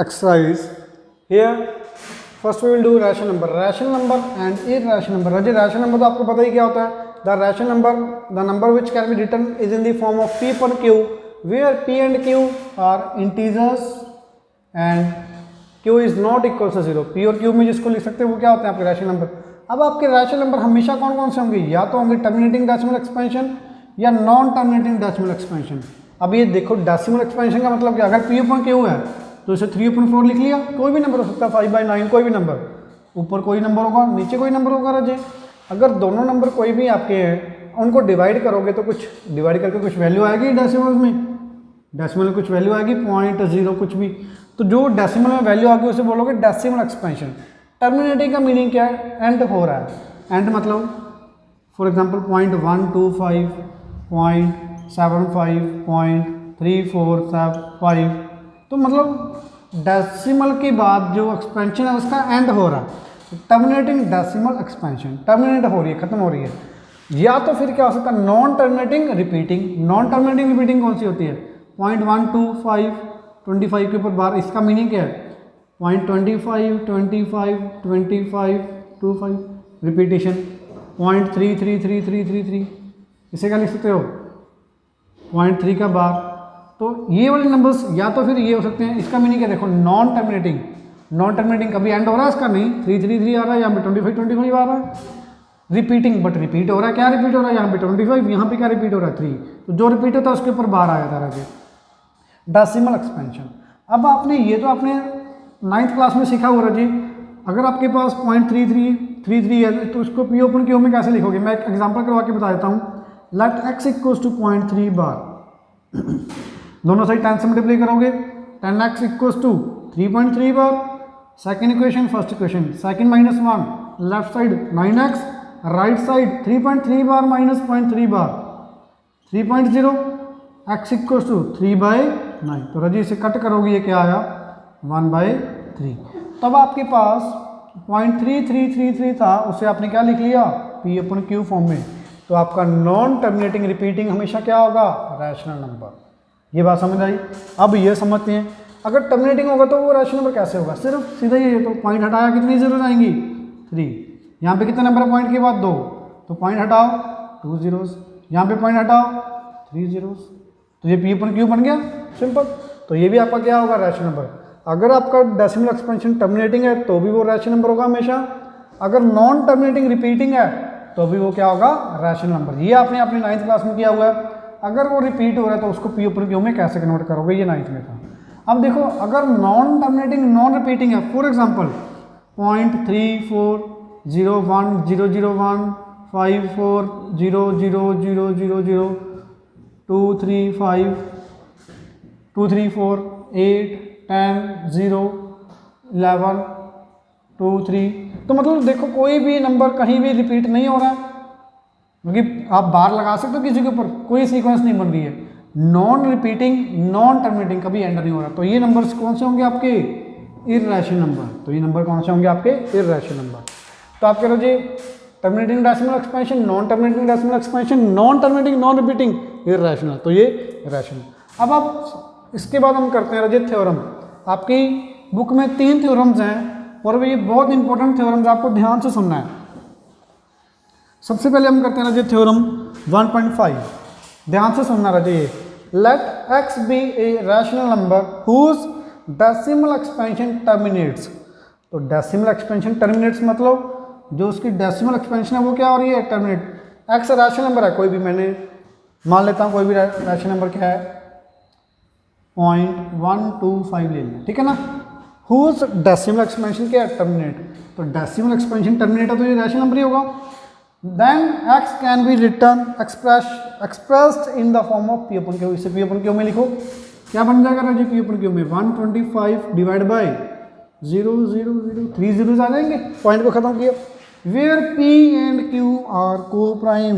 exercise. Here first we will do rational number and irrational number. Rational number तो आपको पता ही क्या होता है. The rational number, the number which can be written is in the form of p upon q, where p and q are integers and q is not equal to 0. p और q में जिसको लिख सकते हैं वो क्या होते हैं आपके रैशनल नंबर. अब आपके रैशनल नंबर हमेशा कौन कौन से होंगे, या तो होंगे टर्मिनेटिंग डेसिमल एक्सपेंशन या नॉन टर्मिनेटिंग डेसिमल एक्सपेंशन. अब ये देखो डेसिमल एक्सपेंशन का मतलब क्या, अगर p upon q है तो इसे 3/4 लिख लिया. कोई भी नंबर हो सकता है, 5/9 कोई भी नंबर, ऊपर कोई नंबर होगा नीचे कोई नंबर होगा. रजे अगर दोनों नंबर कोई भी आपके हैं उनको डिवाइड करोगे तो कुछ डिवाइड करके कुछ वैल्यू आएगी डेसिमल में, डेसिमल में कुछ वैल्यू आएगी 0.0 कुछ भी. तो जो डेसिमल में वैल्यू आएगी उसे बोलोगे डेसिमल एक्सपेंशन. टर्मिनेटिंग का मीनिंग क्या है, एंड हो रहा है. एंड मतलब फॉर एग्जांपल 0.125, 0.75, 0.3475. तो मतलब डेसिमल के बाद जो एक्सपेंशन है उसका एंड हो रहा है. टर्मिनेटिंग डेसिमल एक्सपेंशन, टर्मिनेट हो रही है, खत्म हो रही है. या तो फिर क्या हो सकता है, non terminating repeating. Non terminating repeating कौन सी होती है, 0.125, 25 के ऊपर बार. इसका मीनिंग क्या है, 0.25, 25, 25, 25 रिपीटेशन, 0.333333. इसे क्या लिख सकते हो, 0.3 का बार. तो ये वाले नंबर्स या तो फिर ये हो सकते हैं. इसका मीनिंग क्या देखो, नॉन टर्मिनेटिंग. नॉन टर्मिनेटिंग कभी एंड हो रहा है इसका नहीं, 333 आ रहा है, यहाँ पे 25 आ रहा है. रिपीटिंग बट रिपीट हो रहा है, क्या रिपीट हो रहा है, यहाँ पे 25, यहाँ पे क्या रिपीट हो रहा है 3. तो जो रिपीट होता है उसके ऊपर बार आया था रजे. Decimal expansion. अब आपने ये तो आपने 9th क्लास में सीखा हुआ रजी. अगर आपके पास 0.3333 है तो उसको पी ओपन क्यू में कैसे लिखोगे, मैं एक एग्जाम्पल करवा के बता देता हूँ. Let x equals to 0.3 bar. दोनों साइड 10 से मल्टीप्लाई करोगे, 10x equals to 3.3 bar. Second equation, first equation, second -1, left side 9x, right side 3.3 bar minus 0.3 bar, 3.0, x equals to 3/9. तो रजी इसे कट करोगे, ये क्या आया 1/3. तब आपके पास 0.3333 था, उसे आपने क्या लिख लिया, p अपन q फॉर्म में. तो आपका नॉन टर्मिनेटिंग रिपीटिंग हमेशा क्या होगा, रैशनल नंबर. ये बात समझ आई. अब ये समझते हैं अगर टर्मिनेटिंग होगा तो वो रैशनल नंबर कैसे होगा. सिर्फ सीधा ये, तो पॉइंट हटाया कितनी जीरो आएंगी 3. यहाँ पे कितने नंबर है पॉइंट के बाद 2, तो पॉइंट हटाओ 2 zeros. यहाँ पे पॉइंट हटाओ 3 zeros. तो ये p अपन q बन गया, सिंपल. तो ये भी आपका क्या होगा, रैशनल नंबर. अगर आपका डेसिमल एक्सपेंशन टर्मिनेटिंग है तो भी वो रैशनल नंबर होगा हमेशा. अगर नॉन टर्मिनेटिंग रिपीटिंग है तो भी वो क्या होगा, रैशनल नंबर. ये आपने अपनी 9th क्लास में किया हुआ है. अगर वो रिपीट हो रहा है तो उसको p अपन q में कैसे कन्वर्ट करोगे, ये 9th में था. अब देखो अगर नॉन टर्मिनेटिंग नॉन रिपीटिंग है, फॉर एग्जांपल 0.34010001 54000000 235 234 8 10 0 11 2 3. तो मतलब देखो कोई भी नंबर कहीं भी रिपीट नहीं हो रहा है, क्योंकि आप बार लगा सकते हो किसी के ऊपर, कोई सीक्वेंस नहीं बन रही है. नॉन रिपीटिंग नॉन टर्मिनेटिंग कभी एंड नहीं हो रहा. तो ये नंबर्स कौन से होंगे आपके, इररेशनल नंबर. तो ये नंबर कौन से होंगे आपके, इररेशनल नंबर. तो आप कह रहे हो जी terminating decimal expansion, non terminating decimal expansion, non terminating non repeating, irrational. तो ये रैशनल. अब आप इसके बाद हम करते हैं रजित थ्योरम. आपकी बुक में 3 थ्योरम्स हैं और ये बहुत इंपॉर्टेंट थ्योरम्स, आपको ध्यान से सुनना है. सबसे पहले हम करते हैं रजित थ्योरम 1.5. ध्यान से सुनना रजिए. Let x be a rational number whose decimal expansion terminates. तो डेसिमल एक्सपेंशन टर्मिनेट्स मतलब जो उसकी डेसिमल एक्सपेंशन है वो क्या हो रही है, टर्मिनेट. x रैशनल नंबर है कोई भी, मैंने मान लेता हूँ कोई भी रैशनल नंबर क्या है 0.125 ले लें, ठीक है ना. हुज डेसिमल एक्सपेंशन क्या है, टर्मिनेट. तो डेसिमल एक्सपेंशन टर्मिनेट है तो ये रैशनल नंबर ही होगा. Then x can be written expressed in the form of p upon q. इसे p upon q में लिखो, क्या बन जाएगा राजी p upon q में 125 डिवाइड बाई 0 0 0 3 zeros आ जाएंगे. पॉइंट को खत्म किया. Where p and q are coprime.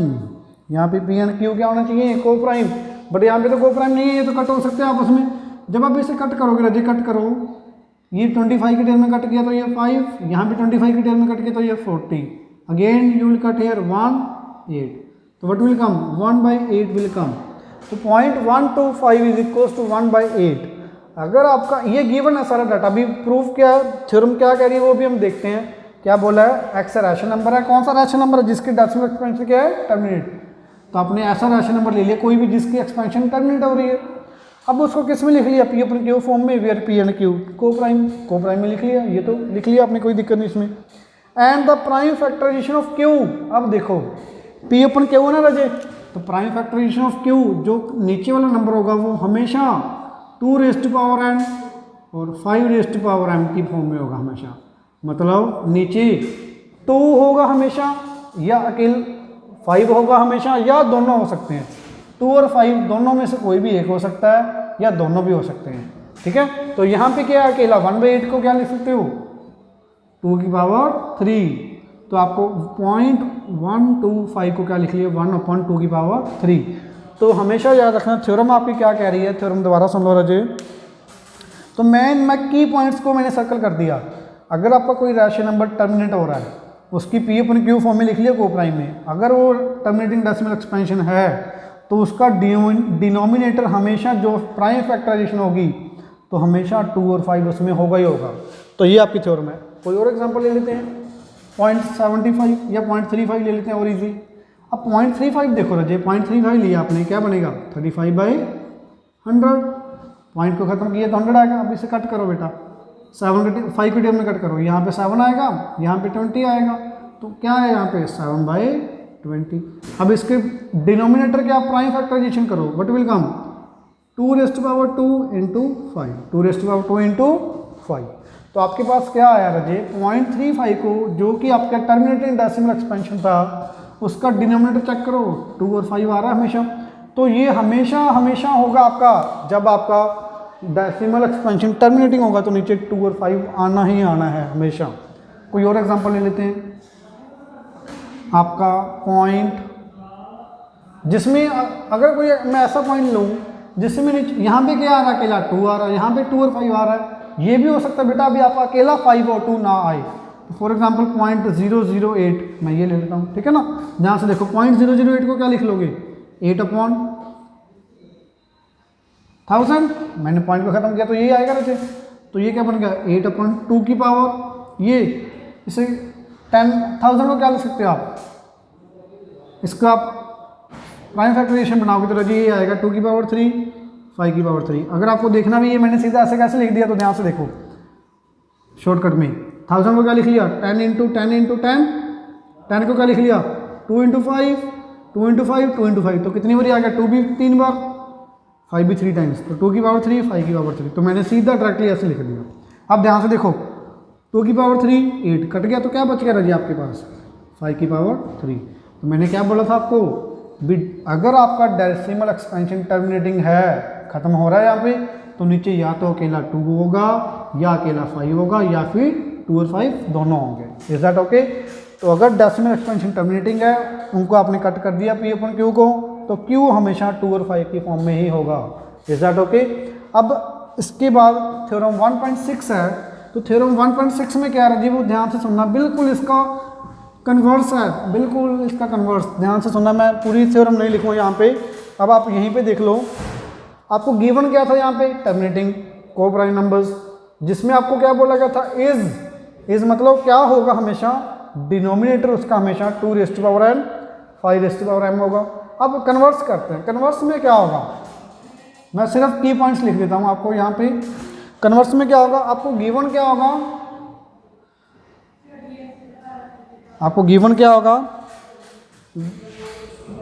यहाँ पे p एंड q क्या होना चाहिए, को प्राइम. बट यहाँ पे तो को प्राइम नहीं है, ये तो कट हो सकते हैं आपस में. जब आप इसे कट करोगे राजी, कट करो, ये 25 के टेल में कट किया तो ये 5, यहाँ पे 25 के टेल में कट किया तो ये 40. Again you will cut here 1 8. So what will come, 1/8 will come. So 0.125 is equals to 1/8. अगर आपका ये गिवन है सारा डाटा, अभी प्रूफ क्या है, थ्योरम क्या कह रही है वो भी हम देखते हैं। क्या बोला है, एक्स रैशनल नंबर है, कौन सा रैशनल नंबर है जिसकी डेसिमल एक्सपेंशन क्या है, टर्मिनेट। तो आपने ऐसा रैशनल नंबर ले लिया कोई भी जिसकी एक्सपेंशन टर्मिनेट हो रही है। अब उसको किस में लिख लिया, पी अपन क्यू फॉर्म में, वेयर पी एंड क्यू को प्राइम में लिख लिया, ये तो लिख लिया आपने, कोई दिक्कत नहीं इसमें। And the prime factorisation of Q, अब देखो पी अपन क्यू है ना रजे, तो प्राइम फैक्टराइजेशन ऑफ क्यू जो नीचे वाला नंबर होगा वो हमेशा 2n और 5m की फॉर्म में होगा हमेशा। मतलब नीचे 2 होगा हमेशा, या अकेले 5 होगा हमेशा, या दोनों हो सकते हैं। 2 और 5 दोनों में से कोई भी एक हो सकता है, या दोनों भी हो सकते हैं। ठीक है, तो यहाँ पे क्या है, अकेला 1/8 को क्या लिख सकते हो, 2 की पावर 3। तो आपको 0.125 को क्या लिख लिया, 1/2 की पावर 3। तो हमेशा याद रखना थ्योरम आपकी क्या कह रही है, थ्योरम दोबारा सुन लो रजे। तो मैं की पॉइंट्स को मैंने सर्कल कर दिया। अगर आपका कोई रैशनल नंबर टर्मिनेट हो रहा है, उसकी पी अपन क्यू फॉर्म में लिख लिया को प्राइम में, अगर वो टर्मिनेटिंग डेसिमल एक्सपेंशन है तो उसका डिनोमिनेटर हमेशा जो प्राइम फैक्टराइजेशन होगी तो हमेशा 2 और 5 उसमें होगा ही होगा। तो ये आपकी थ्योरम है। कोई और एग्जांपल ले लेते हैं, 0.75 या 0.35 ले लेते हैं और इजी। अब 0.35 देखो रजे, 0.35 लिया आपने, क्या बनेगा 35/100। पॉइंट को खत्म किया तो 100 आएगा। अब इसे कट करो बेटा, 5 के टर्म में कट करो, यहाँ पे 7 आएगा, यहाँ पे 20 आएगा, तो क्या है यहाँ पे 7/20। अब इसके डिनोमिनेटर क्या, प्राइम फैक्टराइजेशन करो, what will come 2 raised to power 2 into 5, 2 raised to power 2 into 5। तो आपके पास क्या आया रजे, 0.35 को जो कि आपका टर्मिनेटिंग डेसिमल एक्सपेंशन था उसका डिनोमिनेटर चेक करो, 2 और 5 आ रहा है हमेशा। तो ये हमेशा होगा आपका, जब आपका डेसिमल एक्सपेंशन टर्मिनेटिंग होगा तो नीचे 2 और 5 आना ही आना है हमेशा। कोई और एग्जांपल ले लेते हैं, आपका पॉइंट जिसमें अगर कोई मैं ऐसा पॉइंट लूँ जिसमें यहाँ पे क्या आ रहा है, अकेला 2 आ रहा है, यहाँ पे 2 और 5 आ रहा है। ये भी हो सकता है बेटा अभी आपका अकेला 5 और 2 ना आए। तो फॉर एग्जांपल 0.008 मैं ये ले लेता हूँ, ठीक है ना। जहाँ से देखो 0.008 को क्या लिख लोगे, 8/1000। मैंने पॉइंट को खत्म किया तो यही आएगा रचे। तो ये क्या बन गया 8/2 की पावर, ये इसे 10,000 को क्या लिख सकते हो आप, इसका आप प्राइम फैक्टराइजेशन बनाओगे तो रजी ये आएगा 2 की पावर 3, 5 की पावर 3। अगर आपको देखना भी ये मैंने सीधा ऐसे कैसे लिख दिया तो ध्यान से देखो, शॉर्टकट में 1000 को क्या लिख लिया 10 × 10 × 10, 10 को क्या लिख लिया 2 × 5, 2 × 5, 2 × 5, तो कितनी बार आ गया 2 भी 3 बार, 5 भी 3 टाइम्स, तो 2 की पावर 3, 5 की पावर 3। तो मैंने सीधा डायरेक्टली ऐसे लिख दिया। अब ध्यान से देखो 2 की पावर 3 8 कट गया, तो क्या बच गया रजी आपके पास 5 की पावर 3। तो मैंने क्या बोला था आपको, अगर आपका डेसिमल एक्सपेंशन टर्मिनेटिंग है, खत्म हो रहा है यहाँ पे, तो नीचे या तो अकेला 2 होगा या अकेला 5 होगा या फिर 2 और 5 दोनों होंगे। Is that okay. तो अगर डेसिमल एक्सपेंशन टर्मिनेटिंग है, उनको आपने कट कर दिया पी अपन क्यू को, तो क्यू हमेशा 2 और 5 की फॉर्म में ही होगा। Is that okay. अब इसके बाद थ्योरम 1.6 है, तो थ्योरम 1.6 में क्या है जी, वो ध्यान से सुनना, बिल्कुल इसका कन्वर्स है, बिल्कुल इसका कन्वर्स, ध्यान से सुनना। मैं पूरी थ्योरम नहीं लिखूँगा यहाँ पे, अब आप यहीं पे देख लो। आपको गिवन क्या था यहाँ पे, टर्मिनेटिंग को प्राइम नंबर्स, जिसमें आपको क्या बोला गया था, इज मतलब क्या होगा हमेशा, डिनोमिनेटर उसका हमेशा 2 raised to power n, 5 raised to power m होगा। अब कन्वर्स करते हैं, कन्वर्स में क्या होगा, मैं सिर्फ की पॉइंट्स लिख देता हूँ आपको यहाँ पे। कन्वर्स में क्या होगा, आपको गिवन क्या होगा, आपको गिवन क्या होगा,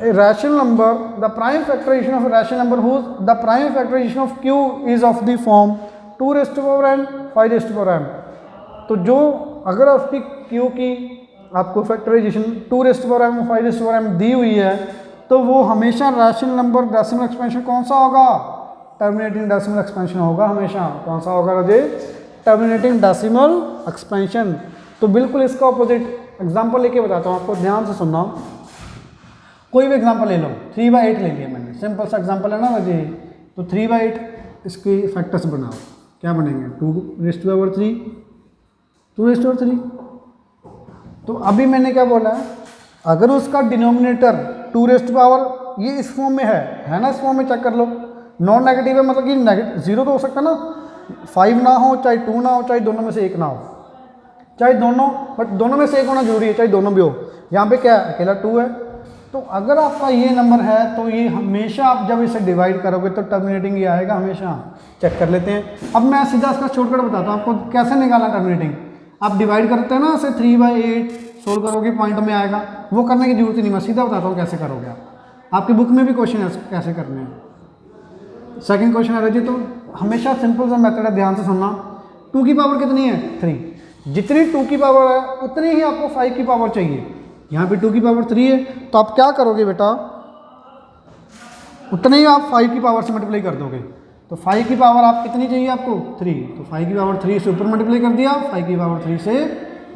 a rational number, the prime factorization of a rational number whose the prime factorization of q is of the form 2 raised to power n, 5 raised to power m। तो जो अगर उसकी q की आपको factorisation 2 raised to power m, 5 raised to power m दी हुई है, तो वो हमेशा रैशनल नंबर डेसिमल एक्सपेंशन कौन सा होगा, टर्मिनेटिंग डेसिमल एक्सपेंशन होगा हमेशा। कौन सा होगा राजे, टर्मिनेटिंग डेसिमल एक्सपेंशन। तो बिल्कुल इसका ऑपोजिट एग्जाम्पल लेके बताता हूँ आपको, ध्यान से सुनना। कोई भी एग्जांपल ले लो, 3/8 ले लिया मैंने, सिंपल सा एग्जांपल है ना वजह। तो 3/8 इसके फैक्टर्स बनाओ, क्या बनेंगे 2 raised to power 3, 2 raised to power 3। तो अभी मैंने क्या बोला है, अगर उसका डिनोमिनेटर 2 raised to power ये इस फॉर्म में है ना, इस फॉर्म में चेक कर लो, नॉन नेगेटिव है, मतलब कि जीरो तो हो सकता है ना, 5 ना हो, चाहे 2 ना हो, चाहे दोनों में से एक ना हो, चाहे दोनों, बट दोनों में से एक होना जरूरी है, चाहे दोनों भी हो। यहाँ पे क्या है, अकेला 2 है। तो अगर आपका ये नंबर है तो ये हमेशा आप जब इसे डिवाइड करोगे तो टर्मिनेटिंग ही आएगा हमेशा। चेक कर लेते हैं। अब मैं सीधा इसका शॉर्टकट बताता हूँ आपको कैसे निकालना टर्मिनेटिंग। आप डिवाइड करते हैं ना, ऐसे 3/8 सोल्व करोगे पॉइंट में आएगा, वो करने की जरूरत ही नहीं, मैं सीधा बताता हूँ कैसे करोगे आप। आपकी बुक में भी क्वेश्चन है कैसे करने हैं। सेकंड क्वेश्चन है जी, तो हमेशा सिंपल सा मेथड है, ध्यान से सुनना। 2 की पावर कितनी है, 3। जितनी 2 की पावर है उतनी ही आपको 5 की पावर चाहिए। यहाँ पे 2 की पावर 3 है, तो आप क्या करोगे बेटा, उतने ही आप 5 की पावर से मल्टीप्लाई कर दोगे। तो 5 की पावर आप कितनी चाहिए आपको, 3। तो 5 की पावर 3 से ऊपर मल्टीप्लाई कर दिया, 5 की पावर 3 से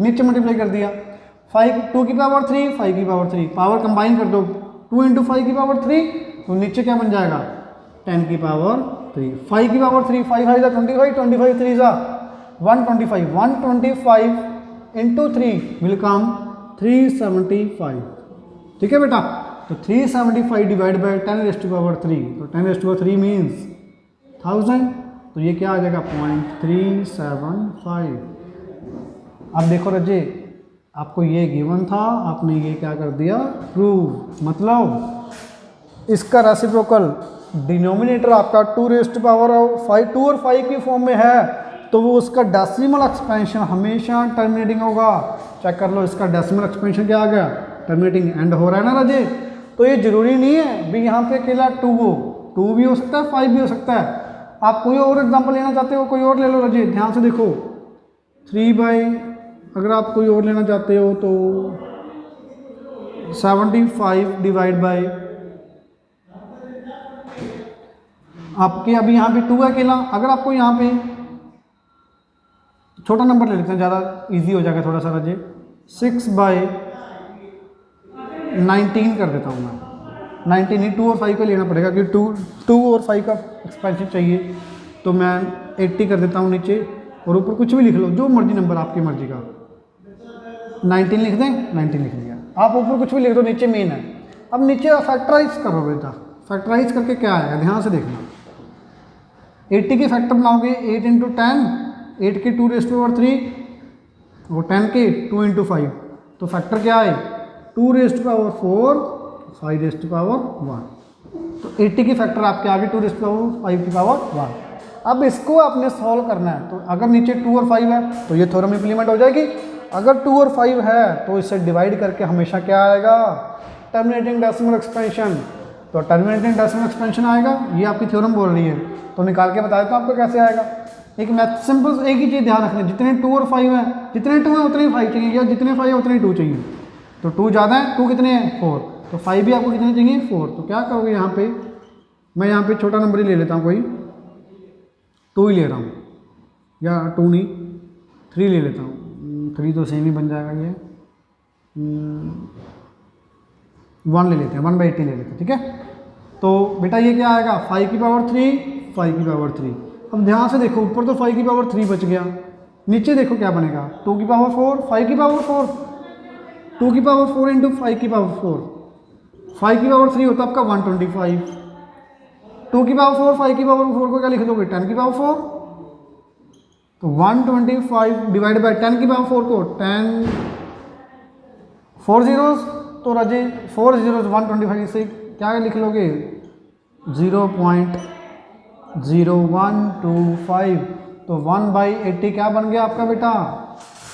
नीचे मल्टीप्लाई कर दिया। 2 की पावर 3, 5 की पावर 3, पावर कंबाइन कर दो, 2 इंटू 5 की पावर 3, तो नीचे क्या बन जाएगा, 10 की पावर 3। 5 की पावर 3, 5 5 25, 25 3 125, 125 इंटू 3 विल कम 375। ठीक है बेटा, तो 375 डिवाइड बाई 10⁻3, तो 10⁻3 मीन्स 1000, तो ये क्या आ जाएगा 0.375। अब देखो रजे, आपको ये गिवन था, आपने ये क्या कर दिया, प्रूव। मतलब इसका रेसिप्रोकल डिनोमिनेटर आपका 2⁵5 2 और 5 की फॉर्म में है, तो वो उसका डेसिमल एक्सपेंशन हमेशा टर्मिनेटिंग होगा। चेक कर लो, इसका डेसिमल एक्सपेंशन क्या आ गया, टर्मिनेटिंग। एंड हो रहा है ना रजे, तो ये जरूरी नहीं है भी यहाँ पे अकेला 2 हो, 2 भी हो सकता है, 5 भी हो सकता है। आप कोई और एग्जांपल लेना चाहते हो, कोई और ले लो रजे, ध्यान से देखो। 3 अगर आप कोई और लेना चाहते हो तो 75 डिवाइड बाई, आपके अभी यहाँ पे 2 है अकेला। अगर आपको यहाँ पे छोटा नंबर ले लेते हैं, ज़्यादा इजी हो जाएगा थोड़ा सा रजे, 6/19 कर देता हूँ मैं। 19 ही 2 और 5 का लेना पड़ेगा, क्योंकि 2 और 5 का एक्सपेंशन चाहिए, तो मैं 80 कर देता हूँ नीचे, और ऊपर कुछ भी लिख लो, जो मर्जी नंबर आपकी मर्जी का। 19 लिख दें, 19 लिख दिया। आप ऊपर कुछ भी लिख दो, नीचे मेन है। अब नीचे फैक्टराइज करो बेटा, फैक्टराइज करके क्या आएगा, ध्यान से देखना। 80 के फैक्टर बनाओगे, 8 इंटू 10, 8 के 2⁻3 और 10 के 2 इंटू 5, तो फैक्टर क्या है, 2⁴ 5⁻1। तो 80 की फैक्टर आपके आगे 2⁵5 की पावर 1। अब इसको आपने सॉल्व करना है, तो अगर नीचे 2 और 5 है तो ये थ्योरम इंप्लीमेंट हो जाएगी। अगर 2 और 5 है तो इसे डिवाइड करके हमेशा क्या आएगा, टर्मिनेटिंग डेसिमल एक्सपेंशन। तो टर्मिनेटिंग डेसिमल एक्सपेंशन आएगा, ये आपकी थ्योरम बोल रही है, तो निकाल के बताया तो आपको कैसे आएगा। एक मैथ सिंपल, एक ही चीज़ ध्यान रखनी, जितने 2 और 5 हैं, जितने 2 हैं उतने ही 5 चाहिए, या जितने 5 हैं उतने ही 2 चाहिए। तो 2 ज़्यादा है, 2 कितने हैं, 4, तो 5 भी आपको कितने चाहिए, 4। तो क्या करोगे यहाँ पे, मैं यहाँ पे छोटा नंबर ही ले लेता हूँ, कोई 2 ही ले रहा हूँ, या 2 नहीं 3 ले लेता हूँ, 3 तो सेम ही बन जाएगा, ये 1 ले लेते हैं, 1/80 ले लेते हैं। ठीक है, तो बेटा ये क्या आएगा, 5 की पावर 3, 5 की पावर 3। अब ध्यान से देखो, ऊपर तो 5 की पावर 3 बच गया, नीचे देखो क्या बनेगा, 2 की पावर 4, 5 की पावर 4, 2 की पावर 4 इंटू 5 की पावर 4, 5 की पावर 3 होता है आपका 125, 2 की पावर 4, 5 की पावर 4 को क्या लिख दोगे, 10 की पावर 4, तो 125 डिवाइड बाई 10 की पावर 4 को 10 4 zeros, तो राजे 4 zeros 125 से क्या लिख लोगे, 0.0125, तो 1/80 क्या बन गया आपका बेटा,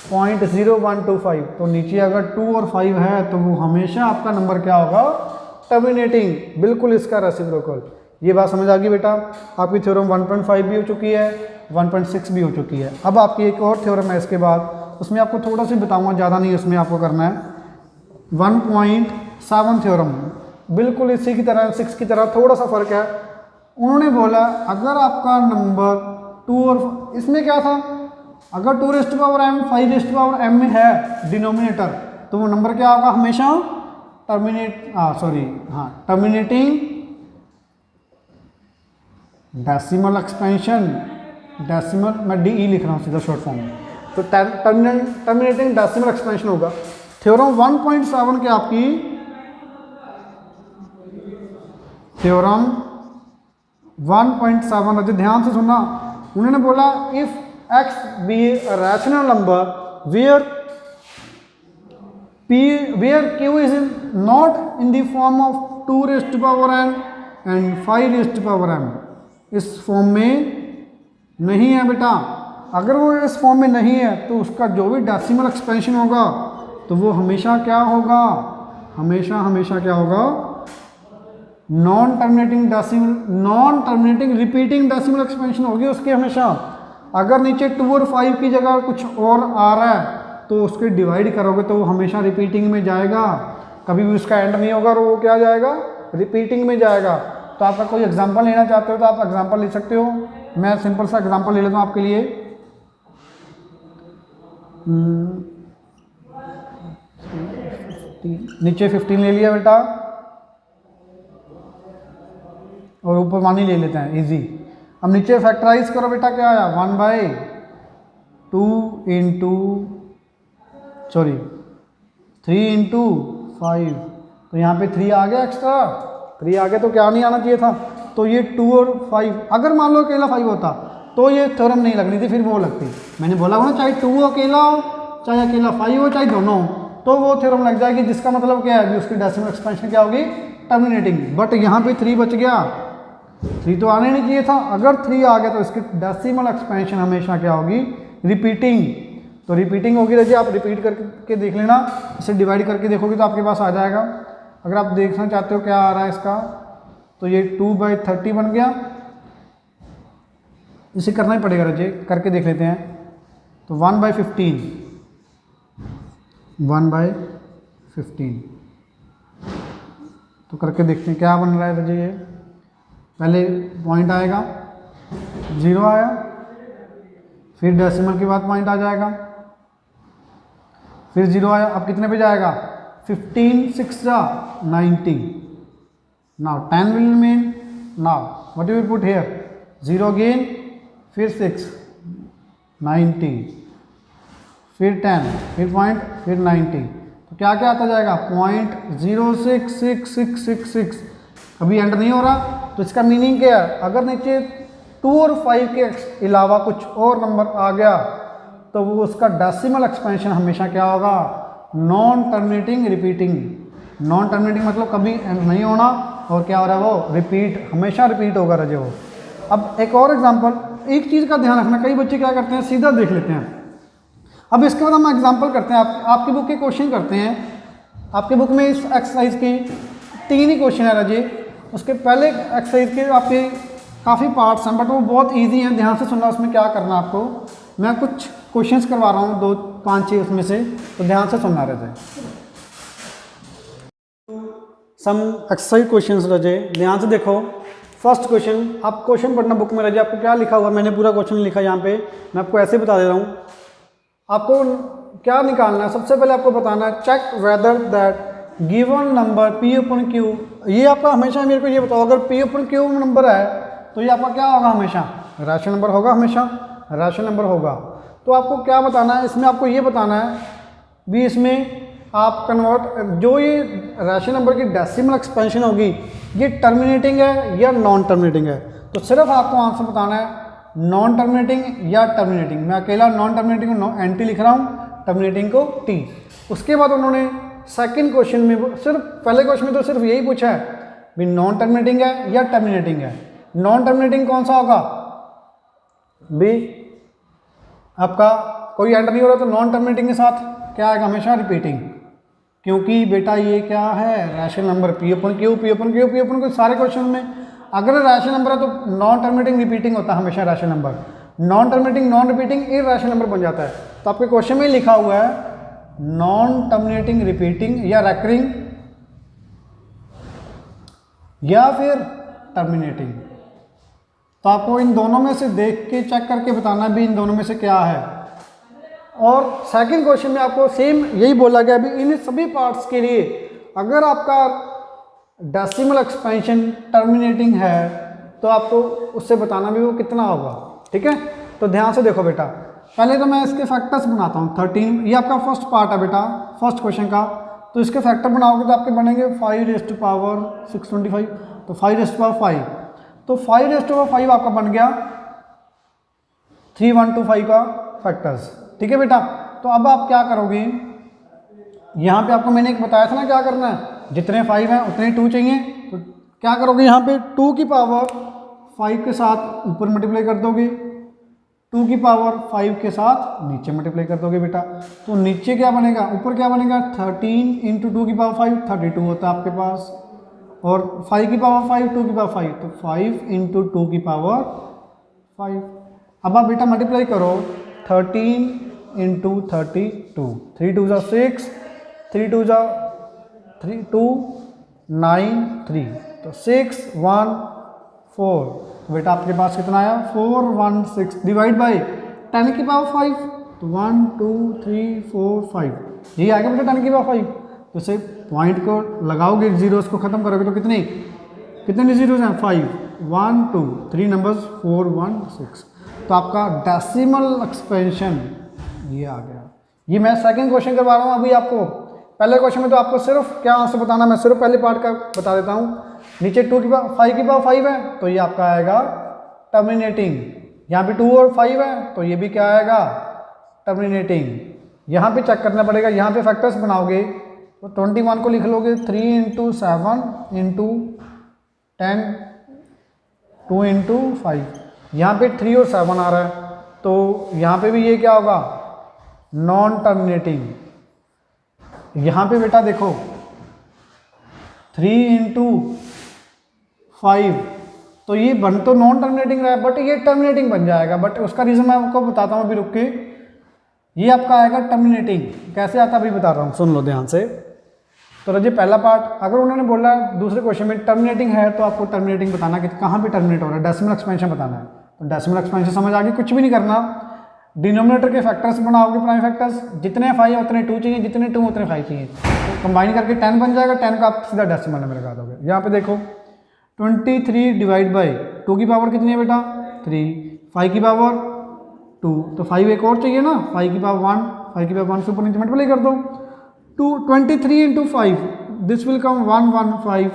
0.0125। तो नीचे अगर 2 और 5 है तो वो हमेशा आपका नंबर क्या होगा, टर्मिनेटिंग, बिल्कुल इसका रेसिप्रोकल। ये बात समझ आ गई बेटा। आपकी थ्योरम 1.5 भी हो चुकी है, 1.6 भी हो चुकी है। अब आपकी एक और थ्योरम है इसके बाद, उसमें आपको थोड़ा सा बताऊंगा, ज़्यादा नहीं, उसमें आपको करना है 1.7 थ्योरम, बिल्कुल इसी की तरह 6 की तरह थोड़ा सा फ़र्क है। उन्होंने बोला अगर आपका नंबर 2 और इसमें क्या था, अगर 2⁻m 5⁻m में है डिनोमिनेटर, तो वो नंबर क्या होगा हमेशा, टर्मिनेटिंग डेसिमल एक्सपेंशन, डेसिमल मैं DE लिख रहा हूँ सीधा शॉर्ट फॉर्म में, तो टर्मिनेटिंग डेसिमल एक्सपेंशन होगा। थ्योरम 1.7 के आपकी थ्योरम 1.7 ध्यान से सुनना, उन्होंने बोला if X be a rational number where Q is not in the form of 2 raise to power n and 5 raise to power m, इस फॉर्म में नहीं है बेटा। अगर वो इस फॉर्म में नहीं है तो उसका जो भी डेसिमल एक्सपेंशन होगा तो वो हमेशा क्या होगा, हमेशा क्या होगा, non terminating repeating decimal expansion होगी उसकी हमेशा। अगर नीचे 2 और 5 की जगह कुछ और आ रहा है तो उसके डिवाइड करोगे तो वो हमेशा रिपीटिंग में जाएगा, कभी भी उसका एंड नहीं होगा और वो क्या जाएगा, रिपीटिंग में जाएगा। तो आपका कोई एग्जांपल लेना चाहते हो तो आप एग्जांपल ले सकते हो। मैं सिंपल सा एग्जांपल ले लेता हूँ आपके लिए। नीचे 15 ले लिया बेटा और ऊपर 1 ही ले लेते हैं, इजी। अब नीचे फैक्टराइज करो बेटा, क्या आया 3 इंटू 5, तो यहाँ पे 3 आ गया एक्स्ट्रा, 3 आ गया तो क्या नहीं आना चाहिए था, तो ये 2 और 5। अगर मान लो अकेला 5 होता तो ये थ्योरम नहीं लगनी थी, फिर वो लगती। मैंने बोला हो ना, चाहे 2 अकेला हो चाहे अकेला 5 हो चाहे दोनों हो तो वो थ्योरम लग जाएगी, जिसका मतलब क्या है कि उसकी डेसिमल एक्सपेंशन क्या होगी, टर्मिनेटिंग। बट यहाँ पे 3 बच गया, 3 तो आने नहीं चाहिए था। अगर 3 आ गया तो इसकी डेसिमल एक्सपेंशन हमेशा क्या होगी, रिपीटिंग। तो रिपीटिंग होगी रजी, आप रिपीट करके देख लेना, इसे डिवाइड करके देखोगे तो आपके पास आ जाएगा। अगर आप देखना चाहते हो क्या आ रहा है इसका, तो ये 2/30 बन गया। इसे करना ही पड़ेगा रजी, करके देख लेते हैं। तो 1/15 तो करके देखते हैं क्या बन रहा है रजी। ये पहले पॉइंट आएगा, 0 आया, फिर डेसिमल के बाद पॉइंट आ जाएगा, फिर 0 आया। अब कितने पे जाएगा, 15 6 जा 90। Now 10 will remain. Now what you will put here, 0 again, फिर 6 90, फिर 10, फिर पॉइंट, फिर 90। तो क्या क्या आता जाएगा, 0.06666। अभी एंड नहीं हो रहा, तो इसका मीनिंग क्या है, अगर नीचे 2 और 5 के अलावा कुछ और नंबर आ गया तो वो उसका डेसिमल एक्सपेंशन हमेशा क्या होगा, non terminating repeating. Non terminating मतलब कभी एंड नहीं होना, और क्या हो रहा है वो, रिपीट, हमेशा रिपीट होगा रजे वो। अब एक और एग्जांपल, एक चीज़ का ध्यान रखना, कई बच्चे क्या करते हैं, सीधा देख लेते हैं। अब इसके बाद हम एग्जांपल करते हैं, आपकी बुक के क्वेश्चन करते हैं। आपकी बुक में इस एक्सरसाइज के 3 ही क्वेश्चन है रजे। उसके पहले एक्सरसाइज के आपके काफ़ी पार्ट्स हैं, बट वो बहुत इजी हैं, ध्यान से सुनना उसमें क्या करना है आपको। मैं कुछ क्वेश्चंस करवा रहा हूँ, 2 5 6 उसमें से, तो ध्यान से सुनना रहे। सम एक्सरसाइज क्वेश्चंस रजे, ध्यान से देखो। फर्स्ट क्वेश्चन, आप क्वेश्चन पढ़ना बुक में रजे, आपको क्या लिखा हुआ, मैंने पूरा क्वेश्चन लिखा यहाँ पे, मैं आपको ऐसे बता दे रहा हूँ। आपको क्या निकालना है, सबसे पहले आपको बताना है, check whether that given number P upon Q। ये आपका हमेशा, मेरे को ये बताओ, अगर P upon Q नंबर है तो ये आपका क्या होगा, हमेशा रैशनल नंबर होगा, हमेशा रैशनल नंबर होगा। तो आपको क्या बताना है, इसमें आपको ये बताना है भी, इसमें आप कन्वर्ट, जो ये रैशनल नंबर की डेसिमल एक्सपेंशन होगी ये टर्मिनेटिंग है या नॉन टर्मिनेटिंग है। तो सिर्फ आपको आंसर बताना है नॉन टर्मिनेटिंग या टर्मिनेटिंग। मैं अकेला नॉन टर्मिनेटिंग को NT लिख रहा हूँ, टर्मिनेटिंग को T। उसके बाद उन्होंने सेकंड क्वेश्चन में, सिर्फ पहले क्वेश्चन में तो सिर्फ यही पूछा है भी नॉन टर्मिनेटिंग है या टर्मिनेटिंग है। नॉन टर्मिनेटिंग कौन सा होगा, बी, आपका कोई एंड नहीं हो रहा तो नॉन टर्मिनेटिंग के साथ क्या आएगा, हमेशा रिपीटिंग, क्योंकि बेटा ये क्या है, rational number P upon Q सारे क्वेश्चन में अगर रैशनल नंबर है तो नॉन टर्मिनेटिंग रिपीटिंग होता है हमेशा rational number, non terminating non repeating irrational number बन जाता है। तो आपके क्वेश्चन में लिखा हुआ है नॉन टर्मिनेटिंग रिपीटिंग या रैकरिंग या फिर टर्मिनेटिंग। तो आपको इन दोनों में से देख के चेक करके बताना भी इन दोनों में से क्या है। और सेकंड क्वेश्चन में आपको सेम यही बोला गया भी इन सभी पार्ट्स के लिए अगर आपका डेसिमल एक्सपेंशन टर्मिनेटिंग है तो आपको उससे बताना भी वो कितना होगा। ठीक है, तो ध्यान से देखो बेटा, पहले तो मैं इसके फैक्टर्स बनाता हूँ। 13 ये आपका फर्स्ट पार्ट है बेटा, फर्स्ट क्वेश्चन का। तो इसके फैक्टर बनाओगे तो आपके बनेंगे 5⁻625, तो 5⁻5, तो 5⁻5 आपका बन गया 3 1 2 5 का फैक्टर्स। ठीक है बेटा, तो अब आप क्या करोगे, यहाँ पे आपको मैंने एक बताया था ना क्या करना है, जितने 5 हैं उतने 2 चाहिए, तो क्या करोगे यहाँ पे 2 की पावर 5 के साथ ऊपर मल्टीप्लाई कर दोगे, 2 की पावर 5 के साथ नीचे मल्टीप्लाई कर दोगे बेटा। तो नीचे क्या बनेगा, ऊपर क्या बनेगा, 13 इंटू 2 की पावर 5 32 होता है आपके पास, और 5 की पावर 5 2 की पावर 5 तो 5 इंटू 2 की पावर 5। अब आप बेटा मल्टीप्लाई करो 13 इंटू 32, 3 2 6, 3 2 3 2 9 3, तो 6 1 4, बेटा आपके पास कितना आया 4 1 6 डिवाइड बाई 10 की पावर 5, तो 1 2 3 4 5 ये आएगा बेटा 10 की पावर 5। तो से पॉइंट को लगाओगे, जीरोस को खत्म करोगे तो कितने जीरोस हैं 5 1 2 3 नंबर्स 4 1 6, तो आपका डेसिमल एक्सपेंशन ये आ गया। ये मैं सेकंड क्वेश्चन करवा रहा हूँ अभी आपको। पहले क्वेश्चन में तो आपको सिर्फ क्या आंसर बताना, मैं सिर्फ पहले पार्ट का बता देता हूँ। नीचे 2 की पावर 5 की पावर 5 है तो ये आपका आएगा टर्मिनेटिंग, यहाँ पे 2 और 5 है तो ये भी क्या आएगा टर्मिनेटिंग। यहाँ पे चेक करना पड़ेगा, यहाँ पे फैक्टर्स बनाओगे तो 21 को लिख लोगे 3 इंटू 7 इंटू 10 2 इंटू 5, यहाँ पे 3 और 7 आ रहा है तो यहाँ पे भी ये क्या होगा नॉन टर्मिनेटिंग। यहाँ पे बेटा देखो 3 इंटू 5 तो ये बन तो नॉन टर्मिनेटिंग रहा है बट ये टर्मिनेटिंग बन जाएगा, बट उसका रीज़न मैं आपको बताता हूँ अभी रुक के। ये आपका आएगा टर्मिनेटिंग, कैसे आता है अभी बता रहा हूँ, सुन लो ध्यान से। तो रजिए पहला पार्ट, अगर उन्होंने बोला दूसरे क्वेश्चन में टर्मिनेटिंग है तो आपको टर्मिनेटिंग बताना कि कहाँ पे टर्मिनेट हो रहा है, डेसिमल एक्सपेंशन बताना है। तो डेसिमल एक्सपेंशन समझ आ गई, कुछ भी नहीं करना, डिनोमिनेटर के फैक्टर्स बनाओगे प्राइम फैक्टर्स, जितने 5 उतने 2 चाहिए, जितने 2 उतने 5 चाहिए, तो कंबाइन करके 10 बन जाएगा, 10 का आप सीधा डेसिमल में लगा दोगे। यहाँ पे देखो 23 डिवाइड बाई 2 की पावर कितनी है बेटा 3, 5 की पावर 2, तो 5 एक और चाहिए ना, 5 की पावर 1, 5 की पावर 1 से ऊपर नीचे मल्टीप्लाई कर दो, 23 इंटू 5 दिस विल कम 115,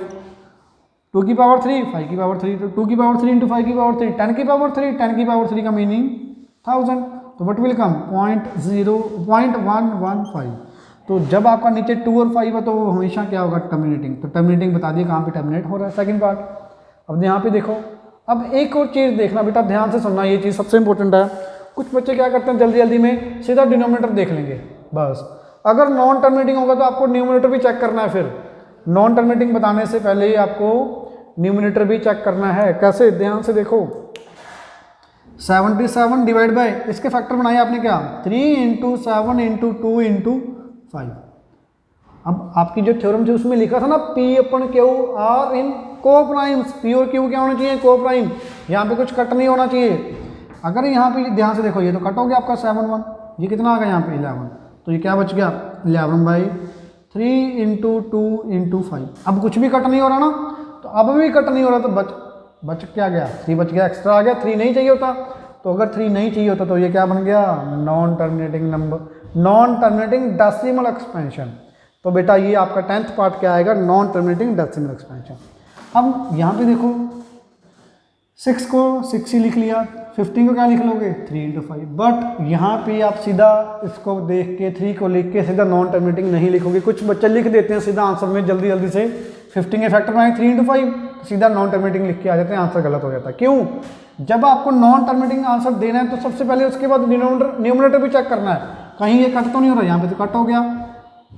2 की पावर 3 5 की पावर 3, तो 2 की पावर 3 इंटू 5 की पावर 3 10 की पावर 3, 10 की पावर 3 का मीनिंग 1000, तो वट विल कम 0.115। तो जब आपका नीचे 2 और 5 है तो वो हमेशा क्या होगा टर्मिनेटिंग, तो टर्मिनेटिंग बता दिए कहाँ पे टर्मिनेट हो रहा है। सेकंड पार्ट, अब यहाँ पे देखो, अब एक और चीज़ देखना बेटा, ध्यान से सुनना, ये चीज़ सबसे इंपॉर्टेंट है। कुछ बच्चे क्या करते हैं जल्दी जल्दी में सीधा डिनोमिनेटर देख लेंगे बस, अगर नॉन टर्मिनेटिंग होगा तो आपको न्यूमिनेटर भी चेक करना है, फिर नॉन टर्मिनेटिंग बताने से पहले ही आपको न्यूमिनेटर भी चेक करना है। कैसे, ध्यान से देखो, 77 डिवाइड बाय इसके फैक्टर बनाए आपने क्या 3 इंटू 7 इंटू 2 इंटू 5। अब आपकी जो थ्योरम थी उसमें लिखा था ना P/Q आर इन को प्राइम्स, P और Q क्या होना चाहिए को प्राइम, यहाँ पे कुछ कट नहीं होना चाहिए। अगर यहाँ पे ध्यान से देखो, ये तो कट हो गया आपका 7 1, ये कितना आ गया यहाँ पे 11, तो ये क्या बच गया 11/3 इंटू 2 इंटू 5। अब कुछ भी कट नहीं हो रहा ना, तो अब भी कट नहीं हो रहा तो बच क्या गया 3 बच गया, एक्स्ट्रा आ गया, 3 नहीं चाहिए होता, तो अगर 3 नहीं चाहिए होता तो ये क्या बन गया non terminating number, non terminating decimal expansion. तो बेटा ये आपका 10th पार्ट क्या आएगा नॉन टर्मिनेटिंग डेसिमल एक्सपेंशन। अब यहाँ पे देखो 6 को 6 ही लिख लिया, 15 को क्या लिख लोगे 3 इंटू 5, बट यहाँ पे आप सीधा इसको देख के 3 को लिख के सीधा नॉन टर्मिनेटिंग नहीं लिखोगे। कुछ बच्चे लिख देते हैं सीधा आंसर में जल्दी जल्दी से, 15 के फैक्टर बनाए 3 इंटू 5, सीधा नॉन टर्मिनेटिंग लिख के आ जाते हैं, आंसर गलत हो जाता है। क्यों, जब आपको नॉन टर्मिनेटिंग आंसर देना है तो सबसे पहले उसके बाद न्यूमिनेटर भी चेक करना है, कहीं ये कट तो नहीं हो रहा, यहाँ पे तो कट हो गया,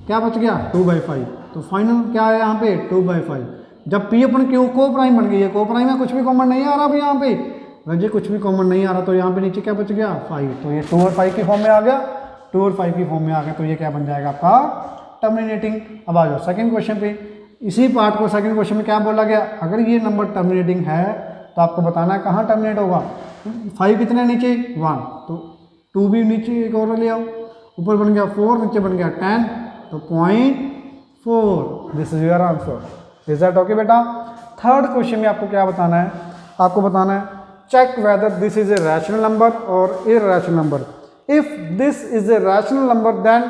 क्या बच गया 2/5, तो फाइनल क्या है यहाँ पे 2/5। जब P/Q को प्राइम बन गई है, को प्राइम है, कुछ भी कॉमन नहीं आ रहा अभी यहाँ पे, रजे कुछ भी कॉमन नहीं आ रहा, तो यहाँ पे नीचे क्या बच गया 5, तो ये 2 और 5 की फॉर्म में आ गया, 2 और 5 की फॉर्म में आ गया, तो ये क्या बन जाएगा आपका टर्मिनेटिंग। अब आ जाओ सेकंड क्वेश्चन पे, इसी पार्ट को सेकंड क्वेश्चन में क्या बोला गया, अगर ये नंबर टर्मिनेटिंग है तो आपको बताना है कहाँ टर्मिनेट होगा। 5 कितने नीचे 1, तो 2 भी नीचे एक और ले आओ, ऊपर बन गया 4, नीचे बन गया 10, तो 0.4, this is your answer. Is that okay बेटा। थर्ड क्वेश्चन में आपको क्या बताना है, आपको बताना है check whether this is a rational number और irrational number. If this is a rational number then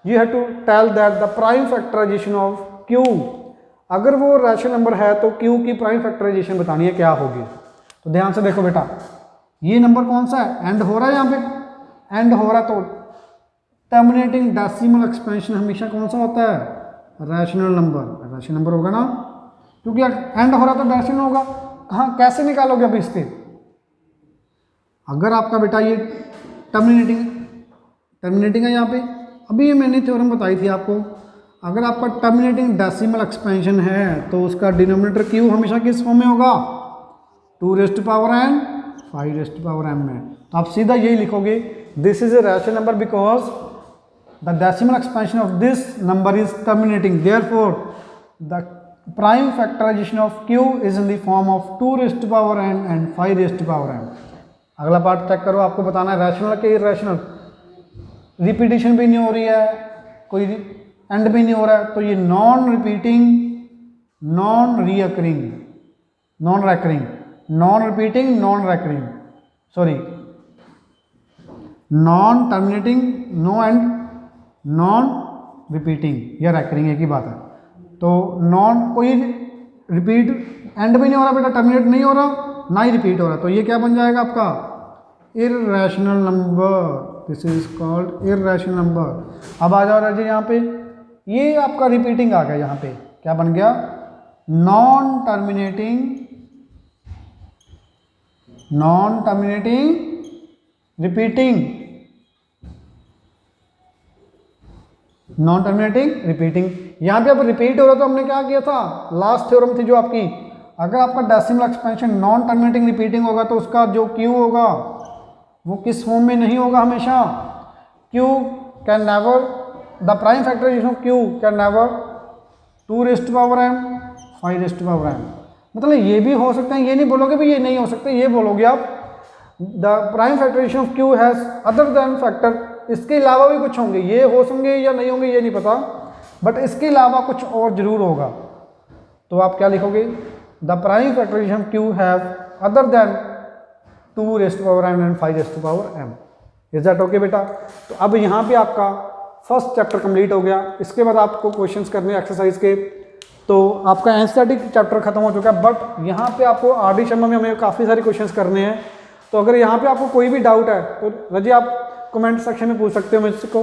you have to tell that the prime factorisation of Q। अगर वो रैशनल नंबर है तो Q की प्राइम फैक्टराइजेशन बतानी है क्या होगी। तो ध्यान से देखो बेटा, ये नंबर कौन सा है, एंड हो रहा है यहाँ पे, एंड हो रहा है तो टर्मिनेटिंग डेसिमल एक्सपेंशन हमेशा कौन सा होता है, रैशनल नंबर, रैशनल नंबर होगा ना, क्योंकि एंड हो रहा तो रैशनल होगा। हाँ कैसे निकालोगे अभी इसके, अगर आपका बेटा ये टर्मिनेटिंग है यहाँ पे, अभी ये मैंने थ्योरम बताई थी आपको, अगर आपका टर्मिनेटिंग डेसिमल एक्सपेंशन है तो उसका डिनोमिनेटर क्यू हमेशा किस फॉर्म में होगा, 2n 5n में। तो आप सीधा यही लिखोगे, this is a rational number because the decimal expansion of this number is terminating, therefore the prime factorisation of q is in the form of 2n and 5n। अगला part check करो, आपको बताना है रैशनल के irrational, repetition भी नहीं हो रही है, कोई एंड भी नहीं हो रहा है, तो ये non repeating, non recurring, non recurring, non repeating, non recurring, sorry non terminating, no end, non repeating या रैकरिंग एक ही बात है। तो नॉन कोई रिपीट एंड भी नहीं हो रहा बेटा, टर्मिनेट नहीं हो रहा, ना ही रिपीट हो रहा, तो ये क्या बन जाएगा आपका irrational number, this is called irrational number. अब आ जाओ राजी यहाँ पे, ये आपका रिपीटिंग आ गया, यहाँ पे क्या बन गया, non terminating, non terminating repeating, non terminating repeating. यहाँ पे अब रिपीट हो रहा तो हमने क्या किया था, लास्ट थ्योरम थी जो आपकी, अगर आपका decimal expansion non terminating repeating होगा तो उसका जो क्यू होगा वो किस फॉर्म में नहीं होगा हमेशा, q can never, the prime factorisation of q can never 2n 5n। मतलब ये भी हो सकते हैं, ये नहीं बोलोगे भी ये नहीं हो सकते, ये बोलोगे आप the prime factorisation of q has other than factor, इसके अलावा भी कुछ होंगे, ये हो होंगे या नहीं होंगे ये नहीं पता, बट इसके अलावा कुछ और जरूर होगा। तो आप क्या लिखोगे, the prime factorisation of q have other than 2n and 5n। Is that okay बेटा। तो अब यहाँ पे आपका फर्स्ट चैप्टर कंप्लीट हो गया, इसके बाद आपको क्वेश्चंस करने एक्सरसाइज के, तो आपका एनसीईआरटी चैप्टर खत्म हो चुका है, बट यहाँ पे आपको आर.डी. शर्मा में हमें काफ़ी सारे क्वेश्चंस करने हैं। तो अगर यहाँ पे आपको कोई भी डाउट है तो रजी आप कमेंट सेक्शन में पूछ सकते हो मुझको।